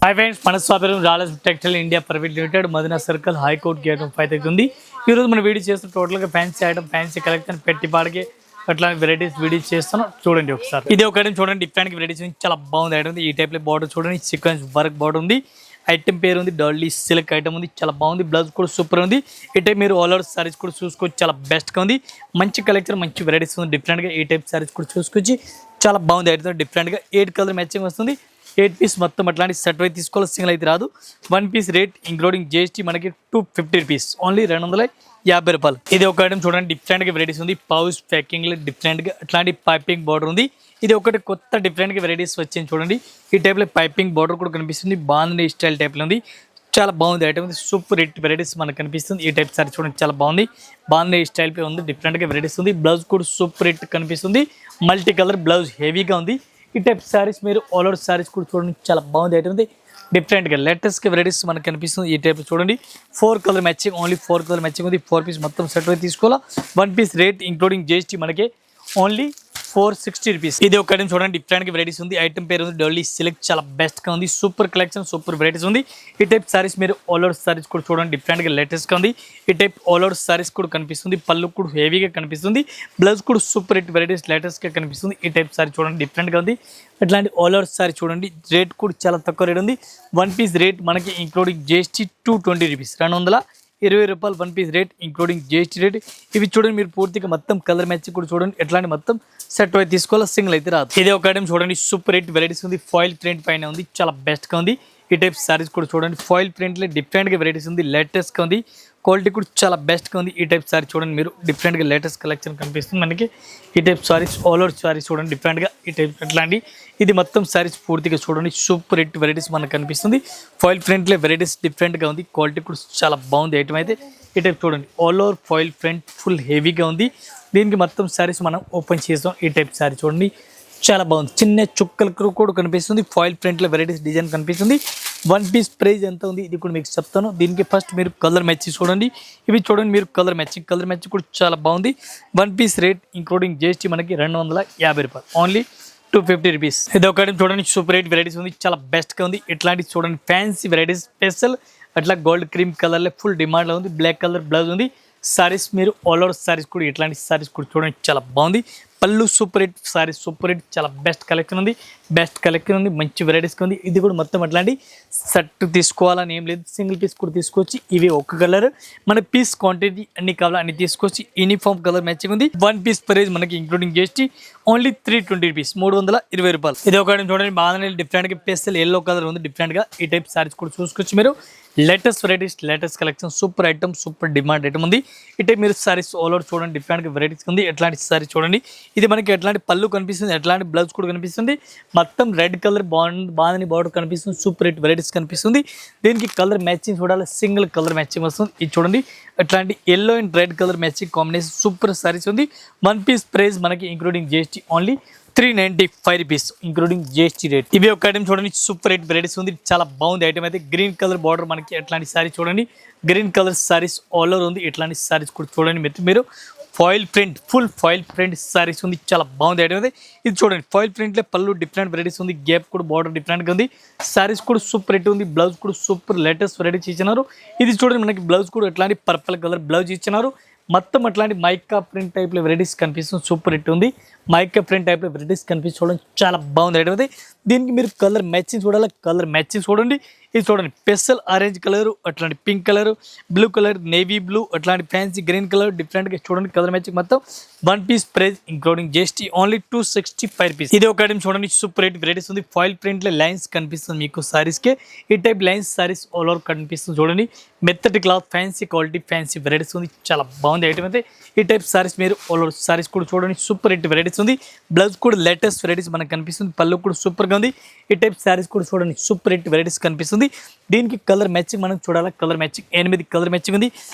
Hi friends, మన స్వాతంత్రం రాలస్ textile India private limited Madina circle high court gate 5 అవుతుంది. ఈరోజు మనం వీడియో చేస్తాం టోటల్గా ఫ్యాన్సీ ఐటమ్, ఫ్యాన్సీ కలెక్షన్ పెట్టి పాడికి అట్లాంటి వెరైటీస్ వీడియో చేస్తాను. చూడండి ఒకసారి. ఇది ఒక ఐటమ్ చూడండి, డిఫరెంట్ వెరైటీస్ చాలా బాగుంది ఐటమ్. ఈ టైప్లో బార్డర్ చూడండి, సీక్వెన్స్ వర్క్ బార్డర్ ఉంది. ఐటమ్ పేరు ఉంది డాల్లీ సిల్క్ ఐటమ్ ఉంది, చాలా బాగుంది. బ్లౌజ్ కూడా సూపర్ ఉంది. ఈ టైప్ మీరు ఆల్ ఓవర్ సారీస్ కూడా చూసుకోవచ్చు, చాలా బెస్ట్గా ఉంది. మంచి కలెక్షన్, మంచి వెరైటీస్ ఉంది. డిఫరెంట్గా ఈ టైప్ సారీస్ కూడా చూసుకోవచ్చు, చాలా బాగుంది ఐటమ్. డిఫరెంట్గా 8 కలర్ మ్యాచింగ్ వస్తుంది. 8 పీస్ మొత్తం అట్లాంటి సెట్ అయితే తీసుకోవాలి, సింగిల్ అయితే రాదు. 1 పీస్ రేట్ ఇంక్లూడింగ్ జీఎస్టీ మనకి 250 రూపీస్, ఓన్లీ 250 రూపాయలు. ఇది ఒక ఐటమ్ చూడండి, డిఫరెంట్గా వెరైటీస్ ఉంది. పౌచ్ ప్యాకింగ్లో డిఫరెంట్గా అట్లాంటి పైపింగ్ బార్డర్ ఉంది. ఇది ఒకటి కొత్త డిఫరెంట్గా వెరైటీస్ వచ్చింది చూడండి. ఈ టైప్లో పైపింగ్ బార్డర్ కూడా కనిపిస్తుంది, బాగుంది. స్టైల్ టైప్లో ఉంది, చాలా బాగుంది ఐటమ్. సూపర్ హిట్ వెరైటీస్ మనకు కనిపిస్తుంది. ఈ టైప్ సారీ చూడండి, చాలా బాగుంది. బాగుంది స్టైల్ పై ఉంది, డిఫరెంట్గా వెరైటీస్ ఉంది. బ్లౌజ్ కూడా సూపర్ హిట్ కనిపిస్తుంది. మల్టీ కలర్ బ్లౌజ్ హెవీగా ఉంది. ఈ టైప్ సారీస్ మీరు ఆల్ ఓవర్ సారీస్ కూడా చూడండి, చాలా బాగుంది ఐటమ్. డిఫరెంట్గా లేటెస్ట్గా వెరైటీస్ మనకు కనిపిస్తుంది. ఈ టైప్ చూడండి, 4 colour matching, only 4 colour matching ఉంది. 4 పీస్ మొత్తం సెట్ అయితే తీసుకోవాలా. 1 పీస్ రేట్ ఇంక్లూడింగ్ జీఎస్టీ మనకి ఓన్లీ 460 రూపీస్. ఇది ఒక ఐటమ్ చూడండి, డిఫరెంట్ వెరైటీస్ ఉంది. ఐటమ్ పేరు ఉంది డాల్లీ సిల్క్, చాలా బెస్ట్ గా ఉంది. సూపర్ కలెక్షన్, సూపర్ వెరైటీస్ ఉంది. ఈ టైప్ సారీస్ మీరు ఆల్ ఓవర్ సారీస్ కూడా చూడండి, డిఫరెంట్ గా లేటెస్ట్ గా ఉంది. ఈ టైప్ ఆల్ ఓవర్ సారీస్ కూడా కనిపిస్తుంది. పళ్ళు కూడా హెవీగా కనిపిస్తుంది. బ్లౌజ్ కూడా సూపర్ హిట్ వెరైటీస్ లేటెస్ట్ గా కనిపిస్తుంది. ఈ టైప్ సారీ చూడండి, డిఫరెంట్ గా ఉంది. అట్లాంటి ఆల్ ఓవర్ సారీ చూడండి, రేట్ కూడా చాలా తక్కువ రేట్ ఉంది. 1 పీస్ రేట్ మనకి ఇంక్లూడింగ్ జీఎస్టీ 220 రూపీస్, 220 రూపాయలు 1 piece rate including GST rate. ఇవి చూడండి, మీరు పూర్తిగా మొత్తం కలర్ మ్యాచ్ కూడా చూడండి, ఎట్లాంటి మొత్తం సెట్ అయితే తీసుకోవాలి, సింగిల్ అయితే రాదు. ఇదే ఒక ఐటమ్ చూడండి, సూపర్ హిట్ వెరైటీస్ ఉంది. ఫాయిల్ ప్రింట్ పైన ఉంది, చాలా బెస్ట్గా ఉంది. ఈ టైప్ సారీస్ కూడా చూడండి, ఫాయిల్ ప్రింట్లో డిఫరెంట్గా వెరైటీస్ ఉంది, లేటెస్ట్గా ఉంది. క్వాలిటీ కూడా చాలా బెస్ట్గా ఉంది. ఈ టైప్ సారీ చూడండి, మీరు డిఫరెంట్గా లేటెస్ట్ కలెక్షన్ కనిపిస్తుంది మనకి. ఈ type saris all over saris చూడండి, డిఫరెంట్గా ఈ టైప్ అట్లాంటి ఇది మొత్తం సారీస్ పూర్తిగా చూడండి, సూపర్ హిట్ వెరైటీస్ మనకు కనిపిస్తుంది. ఫాయిల్ ప్రింట్లో వెరైటీస్ డిఫరెంట్గా ఉంది, క్వాలిటీ కూడా చాలా బాగుంది ఐటమ్ అయితే. ఈ టైప్ చూడండి, all over foil print full హెవీగా ఉంది. దీనికి మొత్తం సారీస్ మనం ఓపెన్ చేసాం. ఈ టైప్ సారీ చూడండి, చాలా బాగుంది. చిన్న చుక్కలు కూడా కనిపిస్తుంది. ఫాయిల్ ప్రింట్లో వెరైటీస్ డిజైన్ కనిపిస్తుంది. 1 పీస్ ప్రైస్ ఎంత ఉంది ఇది కూడా మీకు చెప్తాను. దీనికి ఫస్ట్ మీరు కలర్ మ్యాచ్ చూడండి. ఇవి చూడండి, మీరు కలర్ మ్యాచింగ్ కూడా చాలా బాగుంది. 1 పీస్ రేట్ ఇంక్లూడింగ్ జీఎస్టీ మనకి 250 రూపాయలు, ఓన్లీ 250 రూపీస్. ఇది ఒక చూడండి, సూపర్ హిట్ వెరైటీస్ ఉంది, చాలా బెస్ట్గా ఉంది. ఇట్లాంటి చూడండి ఫ్యాన్సీ వెరైటీస్ స్పెషల్ అట్లా గోల్డ్ క్రీమ్ కలర్లో ఫుల్ డిమాండ్లో ఉంది. బ్లాక్ కలర్ బ్లౌజ్ ఉంది. సారీస్ మీరు ఆల్ ఓవర్ సారీస్ కూడా ఇట్లాంటి సారీస్ కూడా చూడండి, చాలా బాగుంది. పళ్ళు super hit saris, super hit, చాలా బెస్ట్ కలెక్షన్ ఉంది. మంచి వెరైటీస్ ఉంది. ఇది కూడా మొత్తం అట్లాంటి సెట్ తీసుకోవాలని ఏం లేదు, సింగిల్ పీస్ కూడా తీసుకోవచ్చు. ఇవి ఒక కలర్, మన పీస్ క్వాంటిటీ అన్ని కావాలా అన్ని తీసుకోవచ్చు. యూనిఫామ్ కలర్ మ్యాచింగ్ ఉంది. 1 పీస్ ప్రైస్ మనకి ఇంక్లూడింగ్ జీఎస్టీ ఓన్లీ 320 రూపీస్, 320 రూపాయలు. ఇది ఒక చూడండి, బాగా డిఫరెంట్గా పేస్టల్ ఎల్లో కలర్ ఉంది. డిఫరెంట్గా ఈ టైప్ సారీస్ కూడా చూసుకోవచ్చు మీరు. Latest varieties, latest collection, super item, super demand item ఉంది. ఇటే మీరు సారీస్ ఆల్ ఓవర్ చూడండి, డిఫరెంట్గా వెరైటీస్ ఉంది. ఎట్లాంటి సారీ చూడండి, ఇది మనకి ఎట్లాంటి పళ్ళు కనిపిస్తుంది, ఎట్లాంటి బ్లౌజ్ కూడా కనిపిస్తుంది. మొత్తం రెడ్ కలర్ బాగుంది, బార్డర్ కనిపిస్తుంది. సూపర్ హిట్ వెరైటీస్ కనిపిస్తుంది. దీనికి కలర్ మ్యాచింగ్ చూడాలి, సింగిల్ కలర్ మ్యాచింగ్ వస్తుంది. ఇది చూడండి, అట్లాంటి yellow and red colour matching combination super saris ఉంది. 1 పీస్ ప్రైస్ మనకి including GST only 395 rupees including GST rate. ఇవి ఒక ఐటమ్ చూడండి, సూపర్ హిట్ వెరైటీస్ ఉంది, చాలా బాగుంది ఐటమ్ అయితే. గ్రీన్ కలర్ బార్డర్ మనకి ఎట్లాంటి సారీ చూడండి, green colour saris all over ఉంది. ఇట్లాంటి సారీస్ కూడా చూడండి మీరు. Foil print, full foil print saris ఉంది, చాలా బాగుంది ఐటమ్ అయితే. ఇది చూడండి, ఫాయిల్ ప్రింట్లో పళ్ళు డిఫరెంట్ వెరైటీస్ ఉంది. గ్యాప్ కూడా బార్డర్ డిఫరెంట్గా ఉంది. సారీస్ కూడా సూపర్ హిట్ ఉంది. బ్లౌజ్ కూడా సూపర్ లేటెస్ట్ వెరైటీస్ ఇచ్చినారు. ఇది చూడండి, మనకి బ్లౌజ్ కూడా ఎట్లాంటి పర్పుల్ కలర్ బ్లౌజ్ ఇచ్చినారు. మొత్తం అట్లాంటి మైకా ప్రింట్ టైప్లో వెరైటీస్ కనిపిస్తుంది, సూపర్ హిట్ ఉంది. మైకా ప్రింట్ టైప్లో వెరైటీస్ కనిపించడం చాలా బాగుంది ఐటమ్ అయితే. దీనికి మీరు కలర్ మ్యాచింగ్ చూడాలి, కలర్ మ్యాచింగ్ చూడండి. ఇది చూడండి, స్పెషల్ ఆరెంజ్ కలర్, అట్లాంటి pink colour, blue colour, navy blue, అట్లాంటి ఫ్యాన్సీ గ్రీన్ కలర్, డిఫరెంట్గా చూడండి కలర్ మ్యాచింగ్ మొత్తం. 1 piece price including GST only 265 rupees. ఇది ఒక ఐటమ్ చూడండి, సూపర్ హిట్ వెరైటీస్ ఉంది. ఫాయిల్ ప్రింట్లో లైన్స్ కనిపిస్తుంది మీకు సారీస్కే. ఈ type lines saris all over కనిపిస్తుంది చూడండి. మెత్తటి cloth, fancy quality, fancy varieties ఉంది, చాలా బాగుంది ఐటమ్ అయితే. ఈ టైప్ సారీస్ మీరు ఆల్ ఓవర్ సారీస్ కూడా చూడండి, సూపర్ హిట్ వెరైటీస్ ఉంది. బ్లౌజ్ కూడా లేటెస్ట్ వెరైటీస్ మనకు కనిపిస్తుంది. పళ్ళు కూడా సూపర్గా ఉంది. ఈ టైప్ సారీస్ కూడా చూడండి, సూపర్ హిట్ వెరైటీస్ కనిపిస్తుంది. దీనికి కలర్ మ్యాచింగ్ మనం చూడాలి, కలర్ మ్యాచింగ్ 8 కలర్ మ్యాచింగ్ ఉంది.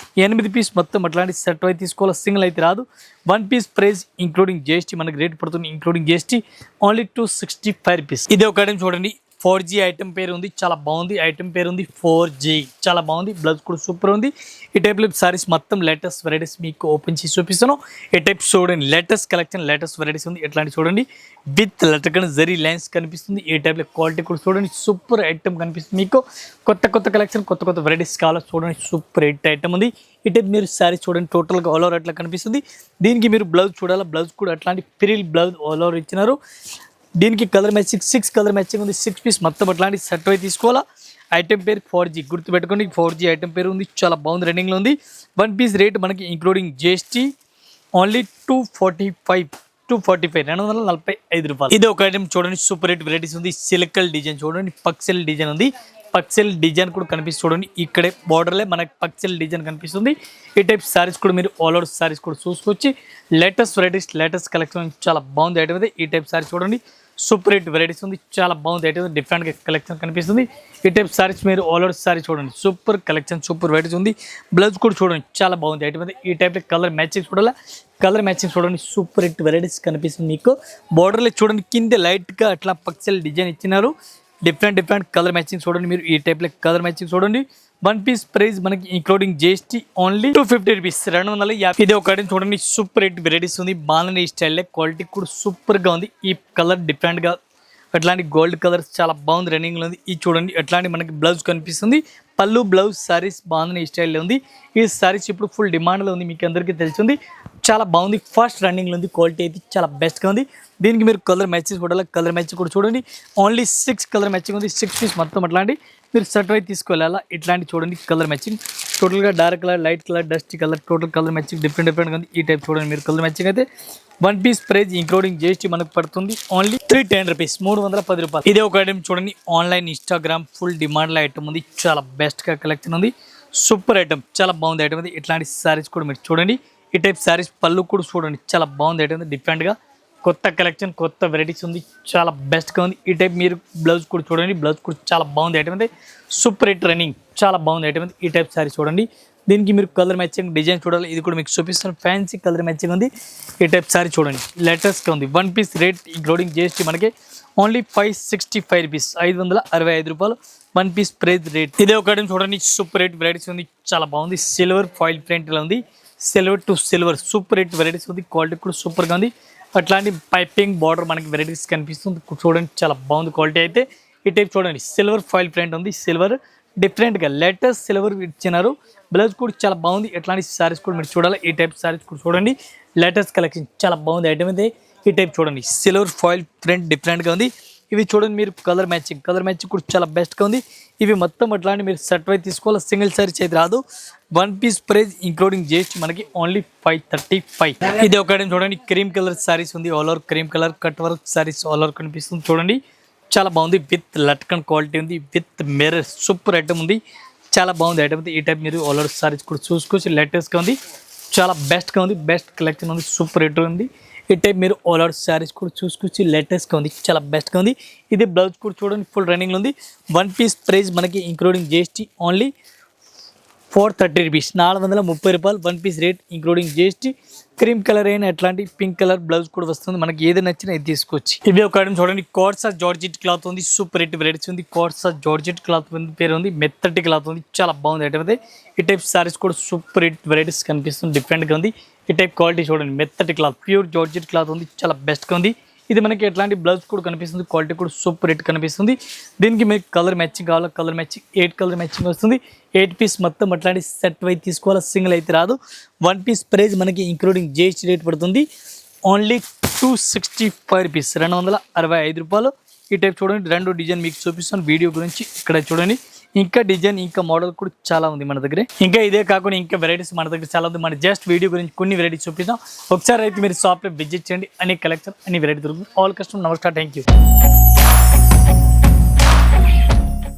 8 పీస్ మొత్తం అట్లాంటి సెట్ అయితే తీసుకోవాలి, సింగిల్ అయితే రాదు. 1 పీస్ ప్రైస్ ఇంక్లూడింగ్ జీఎస్టీ మనకి రేట్ పడుతుంది, ఇంక్లూడింగ్ జీఎస్టీ ఓన్లీ 265 రూపీస్. ఇది ఒక ఐటమ్ చూడండి, 4G ఐటమ్ పేరు ఉంది, చాలా బాగుంది. ఐటమ్ పేరు ఉంది 4G, చాలా బాగుంది. బ్లౌజ్ కూడా సూపర్ ఉంది. ఈ టైప్లో సారీస్ మొత్తం లేటెస్ట్ వెరైటీస్ మీకు ఓపెన్ చేసి చూపిస్తాను. ఈ టైప్ చూడండి, లేటెస్ట్ కలెక్షన్, లేటెస్ట్ వెరైటీస్ ఉంది. ఎట్లాంటి చూడండి, విత్ లెటర్ జరీ లైన్స్ కనిపిస్తుంది. ఈ టైప్లో క్వాలిటీ కూడా చూడండి, సూపర్ ఐటమ్ కనిపిస్తుంది. మీకు కొత్త కలెక్షన్, కొత్త వెరైటీస్ కావాలో చూడండి, సూపర్ హిట్ ఐటమ్ ఉంది. ఈ టైప్ మీరు సారీస్ చూడండి, టోటల్గా ఆల్ ఓవర్ అట్లా కనిపిస్తుంది. దీనికి మీరు బ్లౌజ్ చూడాలా, బ్లౌజ్ కూడా అట్లాంటి ఫ్రిల్ బ్లౌజ్ ఆల్ ఓవర్ ఇచ్చినారు. దీనికి కలర్ మ్యాచింగ్ 6 కలర్ మ్యాచింగ్ ఉంది. 6 పీస్ మొత్తం అట్లాంటి సెట్ అయి తీసుకోవాలా. ఐటమ్ పేరు 4G, గుర్తుపెట్టుకోండి. 4G ఐటమ్ పేరు ఉంది, చాలా బాగుంది, రన్నింగ్లో ఉంది. 1 పీస్ రేట్ మనకి ఇంక్లూడింగ్ GST ఓన్లీ 245, 245 రూపాయలు. ఇది ఒక ఐటమ్ చూడండి, సూపర్ హిట్ వెరైటీస్ ఉంది. సిలికల్ డిజైన్ చూడండి, పక్సెల్ డిజైన్ ఉంది. పక్సెల్ డిజైన్ కూడా కనిపిస్తుంది చూడండి. ఇక్కడే బార్డర్లే మనకి పక్సెల్ డిజైన్ కనిపిస్తుంది. ఈ టైప్ సారీస్ కూడా మీరు ఆల్ ఓవర్ సారీస్ కూడా చూసుకొచ్చి లేటెస్ట్ వెరైటీస్, లేటెస్ట్ కలెక్షన్ చాలా బాగుంది ఐటమ్ అయితే. ఈ టైప్ సారీస్ చూడండి, సూపర్ హిట్ వెరైటీస్ ఉంది, చాలా బాగుంది ఐటమ్, డిఫరెంట్గా కలెక్షన్ కనిపిస్తుంది. ఈ టైప్ సారీస్ మీరు ఆల్ ఓవర్ సారీ చూడండి, సూపర్ కలెక్షన్, సూపర్ వెరైటీస్ ఉంది. బ్లౌజ్ కూడా చూడండి, చాలా బాగుంది ఐటమ్ అయితే. ఈ టైప్లో కలర్ మ్యాచింగ్ చూడాలి, కలర్ మ్యాచింగ్ చూడండి, సూపర్ హిట్ వెరైటీస్ కనిపిస్తుంది. మీకు బార్డర్లో చూడండి, కింద లైట్గా అట్లా పక్సెల్ డిజైన్ ఇచ్చినారు. డిఫరెంట్ కలర్ మ్యాచింగ్ చూడండి. మీరు ఈ టైప్లో కలర్ మ్యాచింగ్ చూడండి. 1 పీస్ ప్రైస్ మనకి ఇంక్లూడింగ్ GST ఓన్లీ 250 రూపీస్, 250. ఇది ఒక ఐటమ్ చూడండి, సూపర్ హిట్ వెరైటీస్ ఉంది. బాగుంది స్టైల్లో, క్వాలిటీ కూడా సూపర్గా ఉంది. ఈ కలర్ డిఫరెంట్గా అట్లాంటి గోల్డ్ కలర్స్ చాలా బాగుంది, రన్నింగ్లో ఉంది. ఇది చూడండి, అట్లాంటి మనకి బ్లౌజ్ కనిపిస్తుంది. పళ్ళు బ్లౌజ్ సారీస్ బాగుంది స్టైల్లో ఉంది. ఈ సారీస్ ఇప్పుడు ఫుల్ డిమాండ్లో ఉంది, మీకు అందరికీ తెలిసింది. చాలా బాగుంది, ఫస్ట్ రన్నింగ్లో ఉంది. క్వాలిటీ అయితే చాలా బెస్ట్గా ఉంది. దీనికి మీరు కలర్ మ్యాచింగ్ చూడాలి, కలర్ మ్యాచింగ్ కూడా చూడండి. ఓన్లీ 6 కలర్ మ్యాచింగ్ ఉంది. 6 పీస్ మొత్తం అట్లాంటి మీరు సెట్ అయి తీసుకెళ్ళాలా. ఇట్లాంటి చూడండి కలర్ మ్యాచింగ్, టోటల్గా dark colour, light colour, dusty colour, total colour matching డిఫరెంట్గా ఉంది. ఈ టైప్ చూడండి మీరు కలర్ మ్యాచింగ్ అయితే. 1 పీస్ ప్రైస్ ఇంక్లూడింగ్ GST మనకు పడుతుంది ఓన్లీ 310 రూపీస్, 310 రూపాయలు. ఇదే ఒక ఐటమ్ చూడండి, ఆన్లైన్ ఇన్స్టాగ్రామ్ ఫుల్ డిమాండ్లో ఐటమ్ ఉంది, చాలా బెస్ట్గా కలెక్షన్ ఉంది. సూపర్ ఐటమ్, చాలా బాగుంది ఐటమ్ ఉంది. ఇట్లాంటి సారీస్ కూడా మీరు చూడండి. ఈ టైప్ సారీస్ పళ్ళు కూడా చూడండి, చాలా బాగుంది ఐటమ్, డిఫరెంట్గా కొత్త కలెక్షన్, కొత్త వెరైటీస్ ఉంది, చాలా బెస్ట్గా ఉంది. ఈ టైప్ మీరు బ్లౌజ్ కూడా చూడండి, బ్లౌజ్ కూడా చాలా బాగుంది ఐటమ్ అయితే. సూపర్ హిట్ రన్నింగ్, చాలా బాగుంది ఐటమ్ అయితే. ఈ టైప్ సారీ చూడండి. దీనికి మీరు కలర్ మ్యాచింగ్ డిజైన్ చూడాలి. ఇది కూడా మీకు చూపిస్తాను, ఫ్యాన్సీ కలర్ మ్యాచింగ్ ఉంది. ఈ టైప్ సారీ చూడండి, లేటెస్ట్గా ఉంది. 1 పీస్ రేట్ ఇంక్లూడింగ్ GST మనకి ఓన్లీ 565 రూపీస్, 565 రూపాయలు. 1 పీస్ ప్రైస్ రేట్. ఇదే ఒక ఐటమ్ చూడండి, సూపర్ హిట్ వెరైటీస్ ఉంది, చాలా బాగుంది. సిల్వర్ ఫాయిల్ ప్రింట్లో ఉంది, silver to silver, super hit varieties ఉంది. క్వాలిటీ కూడా సూపర్గా ఉంది. అట్లాంటి పైపింగ్ బార్డర్ మనకి వెరైటీస్ కనిపిస్తుంది చూడండి, చాలా బాగుంది క్వాలిటీ అయితే. ఈ టైప్ చూడండి, సిల్వర్ ఫాయిల్ ప్రింట్ ఉంది, సిల్వర్ డిఫరెంట్గా లేటెస్ట్ సిల్వర్ ఇచ్చినారు. బ్లౌజ్ కూడా చాలా బాగుంది. ఎట్లాంటి సారీస్ కూడా మీరు చూడాలి. ఈ టైప్ సారీస్ కూడా చూడండి, లేటెస్ట్ కలెక్షన్, చాలా బాగుంది ఐటమ్ అయితే. ఈ టైప్ చూడండి, సిల్వర్ ఫాయిల్ ప్రింట్ డిఫరెంట్గా ఉంది. ఇవి చూడండి మీరు కలర్ మ్యాచింగ్ కూడా చాలా బెస్ట్గా ఉంది. ఇవి మొత్తం అట్లాంటి మీరు సెట్ అయి తీసుకోవాలి, సింగిల్ సారీస్ అయితే రాదు. 1 పీస్ ప్రైస్ ఇంక్లూడింగ్ GST మనకి ఓన్లీ 535. ఇది ఒక ఐటమ్ చూడండి, క్రీమ్ కలర్ సారీస్ ఉంది, all over cream colour cut work saris all over కనిపిస్తుంది చూడండి, చాలా బాగుంది. విత్ లట్కన్ క్వాలిటీ ఉంది, విత్ మిర్రర్, సూపర్ ఐటమ్ ఉంది, చాలా బాగుంది ఐటమ్. ఈ టైప్ మీరు ఆల్ ఓవర్ సారీస్ కూడా చూసుకోవచ్చు, లేటెస్ట్గా ఉంది, చాలా బెస్ట్గా ఉంది, బెస్ట్ కలెక్షన్ ఉంది, సూపర్ హిట్ ఉంది. ఈ టైప్ మీరు ఆల్ ఓవర్ సారీస్ కూడా చూసుకొచ్చి లేటెస్ట్గా ఉంది, చాలా బెస్ట్గా ఉంది. ఇది బ్లౌజ్ కూడా చూడండి, ఫుల్ రన్నింగ్లో ఉంది. 1 పీస్ ప్రైస్ మనకి ఇంక్లూడింగ్ GST ఓన్లీ 430 రూపీస్, 430 రూపాయలు. 1 piece rate including GST. Cream colour అయినా అట్లాంటి పింక్ కలర్ బ్లౌజ్ కూడా వస్తుంది, మనకి ఏది నచ్చినా ఇది తీసుకోవచ్చు. ఇవి ఒక ఐటమ్ చూడండి, కోర్సా జార్జెట్ క్లాత్ ఉంది, సూపర్ హిట్ వెరైటీస్ ఉంది. కోర్సా జార్జెట్ క్లాత్ పేరు ఉంది, మెత్తటి క్లాత్ ఉంది, చాలా బాగుంది ఐటమ్ అయితే. ఈ టైప్ సారీస్ కూడా సూపర్ హిట్ వెరైటీస్ కనిపిస్తుంది, డిఫరెంట్గా ఉంది. ఈ టైప్ క్వాలిటీ చూడండి, మెత్తటి క్లాత్, ప్యూర్ జార్జెట్ క్లాత్ ఉంది, చాలా బెస్ట్గా ఉంది. ఇది మనకి ఎట్లాంటి బ్లౌజ్ కూడా కనిపిస్తుంది, క్వాలిటీ కూడా సూపర్ హిట్ కనిపిస్తుంది. దీనికి మీకు కలర్ మ్యాచింగ్ కావాలా, కలర్ మ్యాచింగ్ 8 కలర్ మ్యాచింగ్ వస్తుంది. 8 పీస్ మొత్తం అట్లాంటి సెట్ అయితే తీసుకోవాలా, సింగిల్ అయితే రాదు. 1 పీస్ ప్రైస్ మనకి ఇంక్లూడింగ్ GST రేట్ పడుతుంది ఓన్లీ 265 రూపీస్, 265 రూపాయలు. ఈ టైప్ చూడండి, 2 డిజైన్ మీకు చూపిస్తాను వీడియో గురించి. ఇక్కడ చూడండి, ఇంకా డిజైన్, ఇంకా మోడల్ కూడా చాలా ఉంది మన దగ్గర. ఇంకా ఇదే కాకుండా ఇంకా వెరైటీస్ మన దగ్గర చాలా ఉంది. మన జస్ట్ వీడియో గురించి కొన్ని వెరైటీస్ చూపిస్తాం. ఒకసారి అయితే మీరు షాప్లో విజిట్ చేయండి, అన్ని కలెక్షన్, అన్ని వెరైటీ దొరుకుతుంది. ఆల్ కస్టమర్ నమస్కారం, థ్యాంక్ యూ.